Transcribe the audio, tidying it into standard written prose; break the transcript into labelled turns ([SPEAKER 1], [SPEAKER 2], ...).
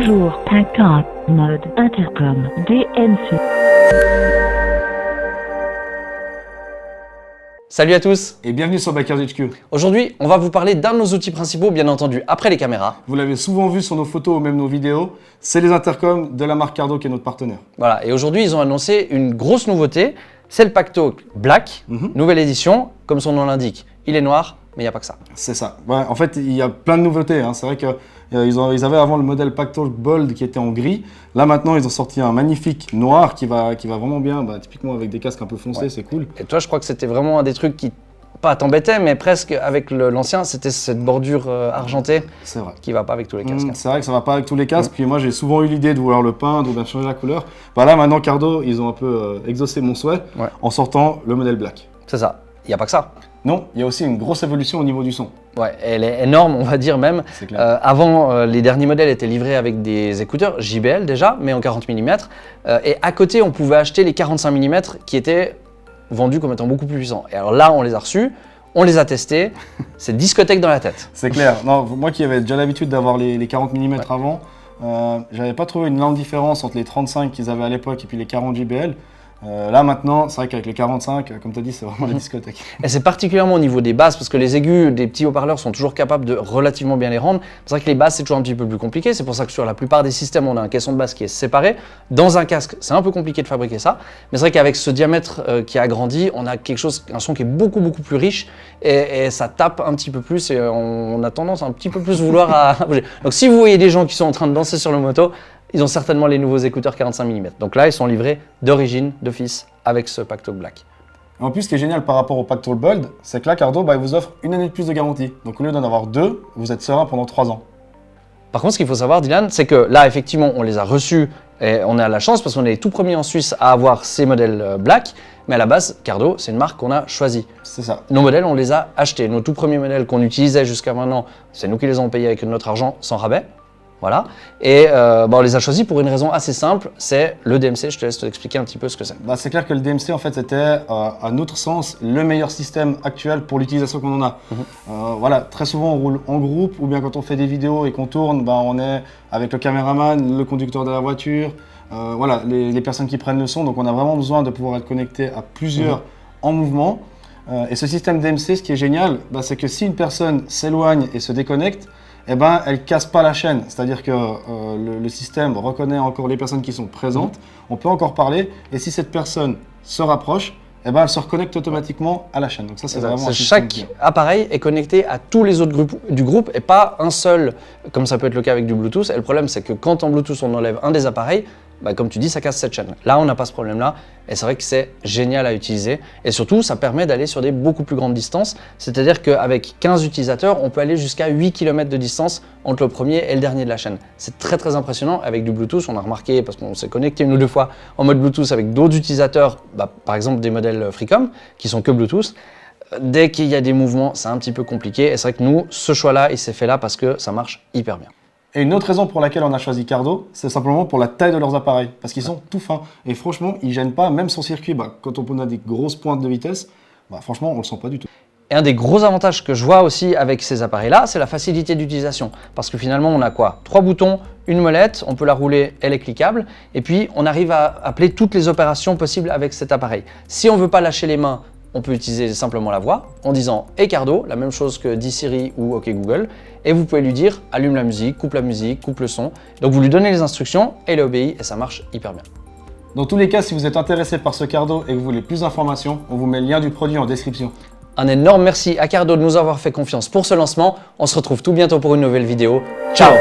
[SPEAKER 1] Bonjour, Packard, mode intercom, DMC.
[SPEAKER 2] Salut à tous.
[SPEAKER 3] Et bienvenue sur Bikers HQ.
[SPEAKER 2] Aujourd'hui, on va vous parler d'un de nos outils principaux, bien entendu, après les caméras.
[SPEAKER 3] Vous l'avez souvent vu sur nos photos ou même nos vidéos, c'est les intercoms de la marque Cardo qui est notre partenaire.
[SPEAKER 2] Voilà, et aujourd'hui, ils ont annoncé une grosse nouveauté, c'est le Packtalk Black, nouvelle édition, comme son nom l'indique. Il est noir, mais il n'y a pas que ça.
[SPEAKER 3] C'est ça. Ouais, en fait, il y a plein de nouveautés. Hein. C'est vrai qu'ils avaient avant le modèle Packtalk Bold qui était en gris. Là, maintenant, ils ont sorti un magnifique noir qui va vraiment bien. Typiquement, avec des casques un peu foncés, c'est cool.
[SPEAKER 2] Et toi, je crois que c'était vraiment un des trucs qui, pas t'embêtait, mais presque avec l'ancien, c'était cette bordure argentée qui va pas avec tous les casques.
[SPEAKER 3] C'est vrai que ça va pas avec tous les casques. Puis moi, j'ai souvent eu l'idée de vouloir le peindre ou bien changer la couleur. Là, maintenant, Cardo, ils ont un peu exaucé mon souhait en sortant le modèle Black.
[SPEAKER 2] C'est ça. Il n'y a pas que ça.
[SPEAKER 3] Non, il y a aussi une grosse évolution au niveau du son.
[SPEAKER 2] Ouais, elle est énorme, on va dire même.
[SPEAKER 3] C'est clair.
[SPEAKER 2] Avant, les derniers modèles étaient livrés avec des écouteurs JBL déjà, mais en 40 mm. Et à côté, on pouvait acheter les 45 mm qui étaient vendus comme étant beaucoup plus puissants. Et alors là, on les a reçus, on les a testés, c'est discothèque dans la tête.
[SPEAKER 3] C'est clair. Non, moi qui avais déjà l'habitude d'avoir les 40 mm avant, j'avais pas trouvé une grande différence entre les 35 qu'ils avaient à l'époque et puis les 40 JBL. Là maintenant, c'est vrai qu'avec les 45, comme tu as dit, c'est vraiment la discothèque.
[SPEAKER 2] Et c'est particulièrement au niveau des basses, parce que les aigus des petits haut-parleurs sont toujours capables de relativement bien les rendre. C'est vrai que les basses, c'est toujours un petit peu plus compliqué. C'est pour ça que sur la plupart des systèmes, on a un caisson de basse qui est séparé. Dans un casque, c'est un peu compliqué de fabriquer ça. Mais c'est vrai qu'avec ce diamètre qui a agrandi, on a un son qui est beaucoup plus riche et ça tape un petit peu plus et on a tendance un petit peu plus vouloir à bouger. Donc si vous voyez des gens qui sont en train de danser sur le moto, ils ont certainement les nouveaux écouteurs 45 mm. Donc là, ils sont livrés d'origine, d'office, avec ce Packtalk Black.
[SPEAKER 3] En plus, ce qui est génial par rapport au Packtalk Bold, c'est que là, Cardo il vous offre une année de plus de garantie. Donc au lieu d'en avoir 2, vous êtes serein pendant 3 ans.
[SPEAKER 2] Par contre, ce qu'il faut savoir, Dylan, c'est que là, effectivement, on les a reçus et on a la chance parce qu'on est les tout premiers en Suisse à avoir ces modèles Black. Mais à la base, Cardo, c'est une marque qu'on a choisie.
[SPEAKER 3] C'est ça.
[SPEAKER 2] Nos modèles, on les a achetés. Nos tout premiers modèles qu'on utilisait jusqu'à maintenant, c'est nous qui les avons payés avec notre argent sans rabais. Voilà. Et on les a choisis pour une raison assez simple, c'est le DMC. Je te laisse t'expliquer un petit peu ce que c'est.
[SPEAKER 3] C'est clair que le DMC, en fait, c'était, à notre sens, le meilleur système actuel pour l'utilisation qu'on en a. Voilà, très souvent, on roule en groupe, ou bien quand on fait des vidéos et qu'on tourne, on est avec le caméraman, le conducteur de la voiture, voilà, les personnes qui prennent le son. Donc, on a vraiment besoin de pouvoir être connecté à plusieurs en mouvement. Et ce système DMC, ce qui est génial, c'est que si une personne s'éloigne et se déconnecte, elle casse pas la chaîne, c'est-à-dire que le système reconnaît encore les personnes qui sont présentes, on peut encore parler, et si cette personne se rapproche, elle se reconnecte automatiquement à la chaîne. Donc ça, c'est vraiment un système
[SPEAKER 2] chaque appareil est connecté à tous les autres groupes du groupe et pas un seul, comme ça peut être le cas avec du Bluetooth. Et le problème, c'est que quand en Bluetooth, on enlève un des appareils, comme tu dis, ça casse cette chaîne. Là, on n'a pas ce problème-là et c'est vrai que c'est génial à utiliser. Et surtout, ça permet d'aller sur des beaucoup plus grandes distances. C'est-à-dire qu'avec 15 utilisateurs, on peut aller jusqu'à 8 km de distance entre le premier et le dernier de la chaîne. C'est très impressionnant. Avec du Bluetooth, on a remarqué, parce qu'on s'est connecté une ou deux fois en mode Bluetooth avec d'autres utilisateurs, par exemple des modèles Freecom, qui sont que Bluetooth. Dès qu'il y a des mouvements, c'est un petit peu compliqué. Et c'est vrai que nous, ce choix-là, il s'est fait là parce que ça marche hyper bien.
[SPEAKER 3] Et une autre raison pour laquelle on a choisi Cardo, c'est simplement pour la taille de leurs appareils, parce qu'ils sont tout fins. Et franchement, ils ne gênent pas, même sur circuit, quand on a des grosses pointes de vitesse, franchement, on ne le sent pas du tout.
[SPEAKER 2] Et un des gros avantages que je vois aussi avec ces appareils-là, c'est la facilité d'utilisation. Parce que finalement, on a quoi? 3 boutons, une molette, on peut la rouler, elle est cliquable, et puis on arrive à appeler toutes les opérations possibles avec cet appareil. Si on ne veut pas lâcher les mains, on peut utiliser simplement la voix en disant « Hey Cardo », la même chose que dit Siri ou OK Google, et vous pouvez lui dire « Allume la musique, coupe le son ». Donc vous lui donnez les instructions, et il obéit et ça marche hyper bien.
[SPEAKER 3] Dans tous les cas, si vous êtes intéressé par ce Cardo et que vous voulez plus d'informations, on vous met le lien du produit en description.
[SPEAKER 2] Un énorme merci à Cardo de nous avoir fait confiance pour ce lancement. On se retrouve tout bientôt pour une nouvelle vidéo. Ciao!